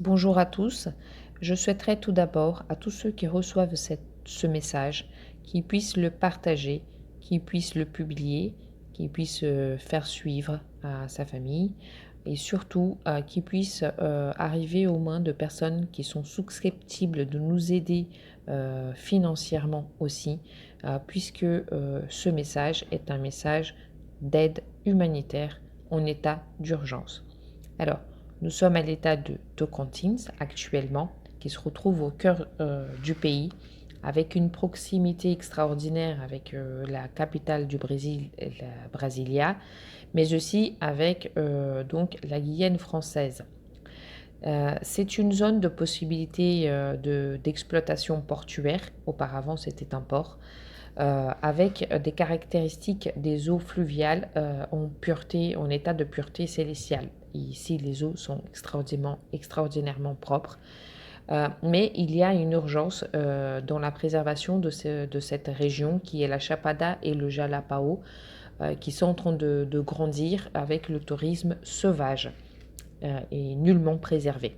Bonjour à tous. Je souhaiterais tout d'abord à tous ceux qui reçoivent ce message qu'ils puissent le partager, qu'ils puissent le publier, qu'ils puissent faire suivre à sa famille et surtout qu'ils puissent arriver aux mains de personnes qui sont susceptibles de nous aider financièrement aussi, puisque ce message est un message d'aide humanitaire en état d'urgence. Alors, nous sommes à l'état de Tocantins actuellement, qui se retrouve au cœur du pays, avec une proximité extraordinaire avec la capitale du Brésil, la Brasilia, mais aussi avec donc la Guyane française. C'est une zone de possibilité d'exploitation portuaire. Auparavant, c'était un port. Avec des caractéristiques des eaux fluviales en état de pureté célestiale. Ici, les eaux sont extraordinairement propres. Mais il y a une urgence dans la préservation de cette région qui est la Chapada et le Jalapao, qui sont en train de grandir avec le tourisme sauvage et nullement préservé.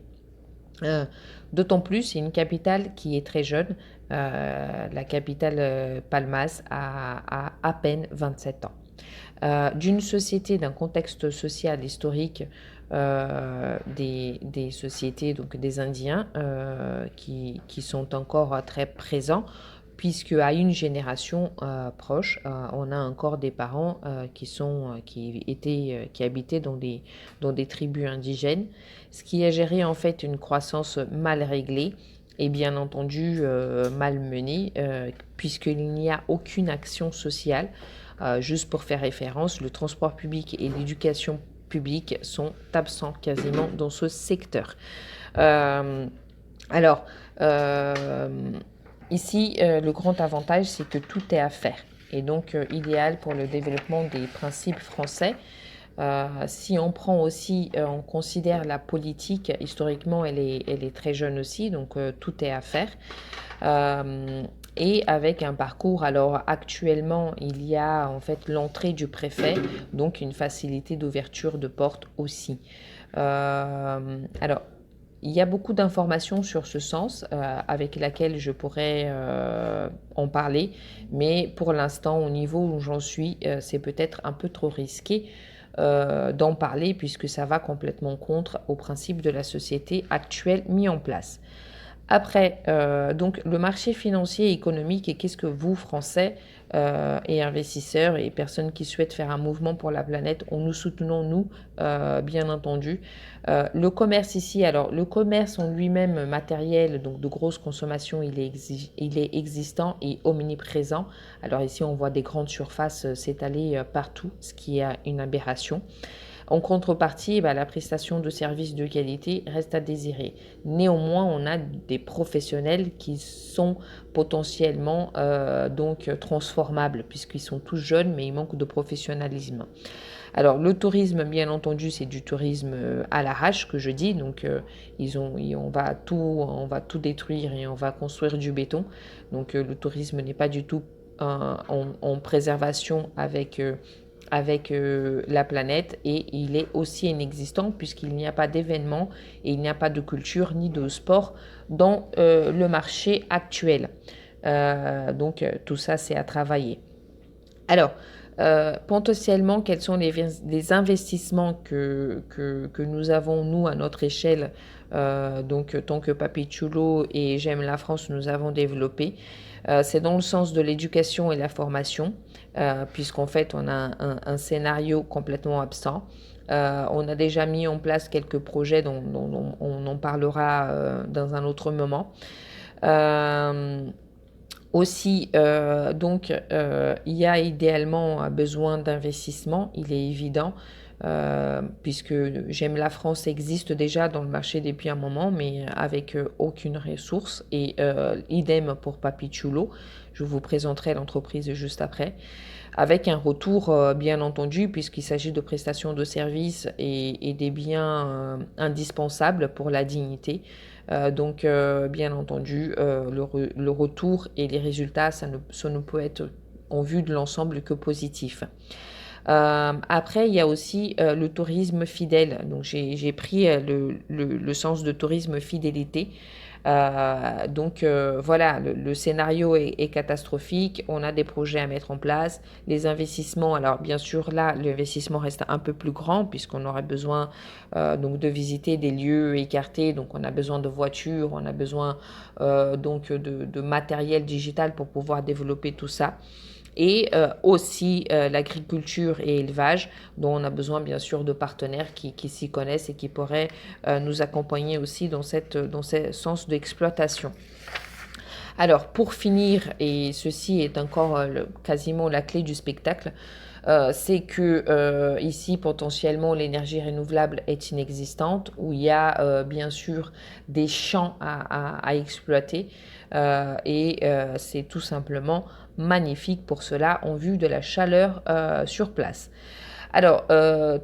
D'autant plus, c'est une capitale qui est très jeune. La capitale Palmas a peine 27 ans. D'une société, d'un contexte social historique des sociétés, donc des Indiens, qui sont encore très présents, puisque à une génération proche, on a encore des parents qui habitaient dans des tribus indigènes, ce qui a géré en fait une croissance mal réglée et bien entendu mal menée, puisqu'il n'y a aucune action sociale. Juste pour faire référence, le transport public et l'éducation publique sont absents quasiment dans ce secteur. Euh, alors, euh, Ici, le grand avantage, c'est que tout est à faire. Et donc, idéal pour le développement des principes français. Si on prend aussi, on considère la politique, historiquement, elle est très jeune aussi, donc tout est à faire. Et avec un parcours, alors actuellement, il y a en fait l'entrée du préfet, donc une facilité d'ouverture de porte aussi. Alors, il y a beaucoup d'informations sur ce sens avec laquelle je pourrais en parler, mais pour l'instant, au niveau où j'en suis, c'est peut-être un peu trop risqué d'en parler puisque ça va complètement contre aux principes de la société actuelle mis en place. Après, donc le marché financier et économique, et qu'est-ce que vous, Français et investisseurs et personnes qui souhaitent faire un mouvement pour la planète, nous soutenons, nous, bien entendu. Le commerce ici, alors le commerce en lui-même matériel, donc de grosse consommation, il est existant et omniprésent. Alors ici, on voit des grandes surfaces s'étaler partout, ce qui est une aberration. En contrepartie, la prestation de services de qualité reste à désirer. Néanmoins, on a des professionnels qui sont potentiellement donc transformables puisqu'ils sont tous jeunes mais ils manquent de professionnalisme. Alors le tourisme, bien entendu, c'est du tourisme à l'arrache que je dis. Donc on va tout détruire et on va construire du béton. Donc le tourisme n'est pas du tout en préservation avec la planète et il est aussi inexistant puisqu'il n'y a pas d'événements et il n'y a pas de culture ni de sport dans le marché actuel. Tout ça, c'est à travailler. Alors, potentiellement, quels sont les investissements que nous avons, nous, à notre échelle, tant que Papi Chulo et J'aime la France, nous avons développé. C'est dans le sens de l'éducation et la formation, puisqu'en fait, on a un scénario complètement absent. On a déjà mis en place quelques projets dont on en parlera dans un autre moment. Aussi, il y a idéalement besoin d'investissement, il est évident, puisque J'aime la France existe déjà dans le marché depuis un moment, mais avec aucune ressource, et idem pour Papi Chulo. Je vous présenterai l'entreprise juste après, avec un retour bien entendu, puisqu'il s'agit de prestations de services et des biens indispensables pour la dignité. Bien entendu, le retour et les résultats, ça ne peut être en vue de l'ensemble que positif. Après, il y a aussi le tourisme fidèle. Donc, j'ai pris le sens de tourisme fidélité. Voilà, le scénario est catastrophique. On a des projets à mettre en place. Les investissements, alors bien sûr, là, l'investissement reste un peu plus grand puisqu'on aurait besoin donc de visiter des lieux écartés. Donc, on a besoin de voitures, on a besoin de matériel digital pour pouvoir développer tout ça et aussi l'agriculture et élevage, dont on a besoin bien sûr de partenaires qui s'y connaissent et qui pourraient nous accompagner aussi dans ce sens d'exploitation. Alors pour finir, et ceci est encore quasiment la clé du spectacle, c'est que ici potentiellement l'énergie renouvelable est inexistante, où il y a bien sûr des champs à exploiter c'est tout simplement magnifique pour cela en vue de la chaleur sur place. Alors,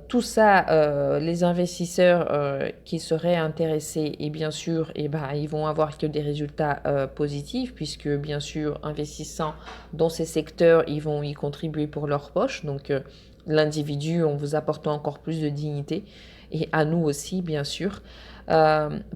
tout ça, les investisseurs qui seraient intéressés, et bien sûr, ils vont avoir que des résultats positifs, puisque bien sûr, investissant dans ces secteurs, ils vont y contribuer pour leur poche. Donc, l'individu en vous apportant encore plus de dignité, et à nous aussi, bien sûr,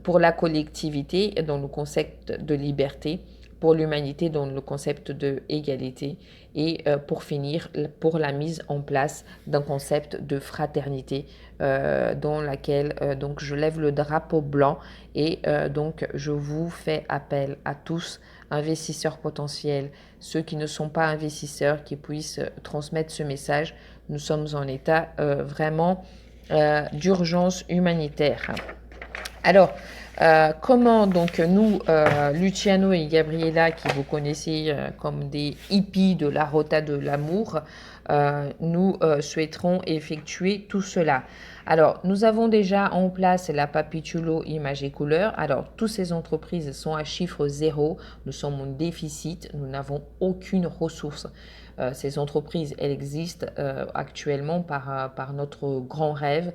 pour la collectivité, dans le concept de liberté, pour l'humanité dans le concept de égalité et pour finir pour la mise en place d'un concept de fraternité dans laquelle donc je lève le drapeau blanc et donc je vous fais appel à tous investisseurs potentiels, ceux qui ne sont pas investisseurs qui puissent transmettre ce message. Nous sommes en état vraiment d'urgence humanitaire. Alors, comment donc nous, Luciano et Gabriela, qui vous connaissez comme des hippies de la Rota de l'amour, nous souhaiterons effectuer tout cela. Alors, nous avons déjà en place la Papitulo Image et Couleur. Alors, toutes ces entreprises sont à chiffre zéro. Nous sommes en déficit. Nous n'avons aucune ressource. Ces entreprises, elles existent actuellement par notre grand rêve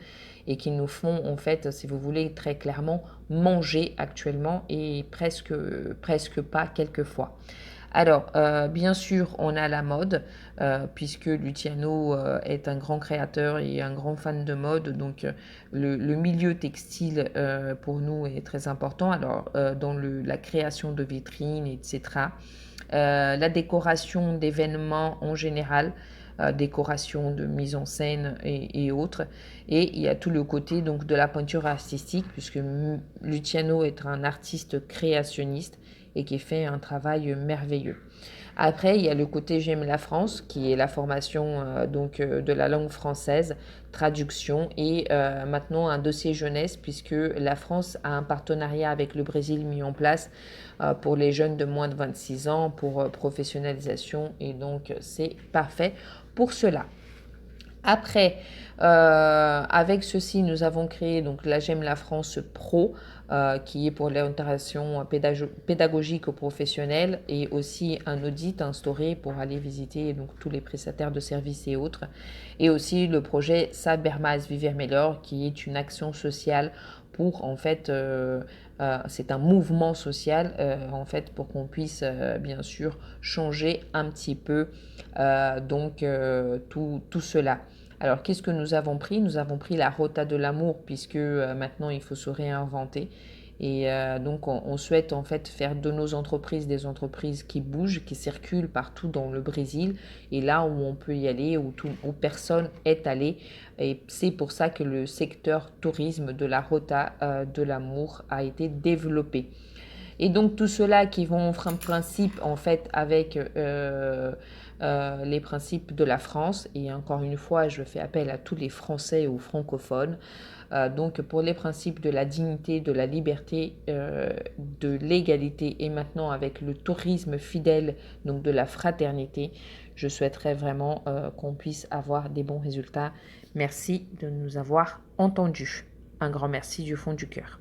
et qui nous font, en fait, si vous voulez, très clairement manger actuellement et presque pas quelquefois. Alors, bien sûr, on a la mode, puisque Luciano est un grand créateur et un grand fan de mode. Donc, le milieu textile, pour nous, est très important. Alors, dans la création de vitrines, etc. La décoration d'événements en général, décoration de mise en scène et autres. Et il y a tout le côté donc de la peinture artistique, puisque Luciano est un artiste créationniste et qui fait un travail merveilleux. Après, il y a le côté J'aime la France, qui est la formation de la langue française, traduction et maintenant un dossier jeunesse, puisque la France a un partenariat avec le Brésil mis en place pour les jeunes de moins de 26 ans, pour professionnalisation, et donc c'est parfait pour cela. Après, avec ceci, nous avons créé donc la J'aime la France Pro, qui est pour l'intégration pédagogique aux professionnels et aussi un audit instauré pour aller visiter donc tous les prestataires de services et autres. Et aussi le projet Sabermas Viver Melhor, qui est une action sociale pour en fait c'est un mouvement social en fait pour qu'on puisse bien sûr changer un petit peu tout cela. Alors qu'est-ce que nous avons pris? Nous avons pris la Rota de l'amour puisque maintenant il faut se réinventer. Et donc on souhaite en fait faire de nos entreprises des entreprises qui bougent, qui circulent partout dans le Brésil et là où on peut y aller, où personne est allé. Et c'est pour ça que le secteur tourisme de la Rota de l'amour a été développé. Et donc tout cela qui vont en principe en fait avec les principes de la France. Et encore une fois, je fais appel à tous les Français ou francophones. Donc pour les principes de la dignité, de la liberté, de l'égalité et maintenant avec le tourisme fidèle, donc de la fraternité, je souhaiterais vraiment qu'on puisse avoir des bons résultats. Merci de nous avoir entendus. Un grand merci du fond du cœur.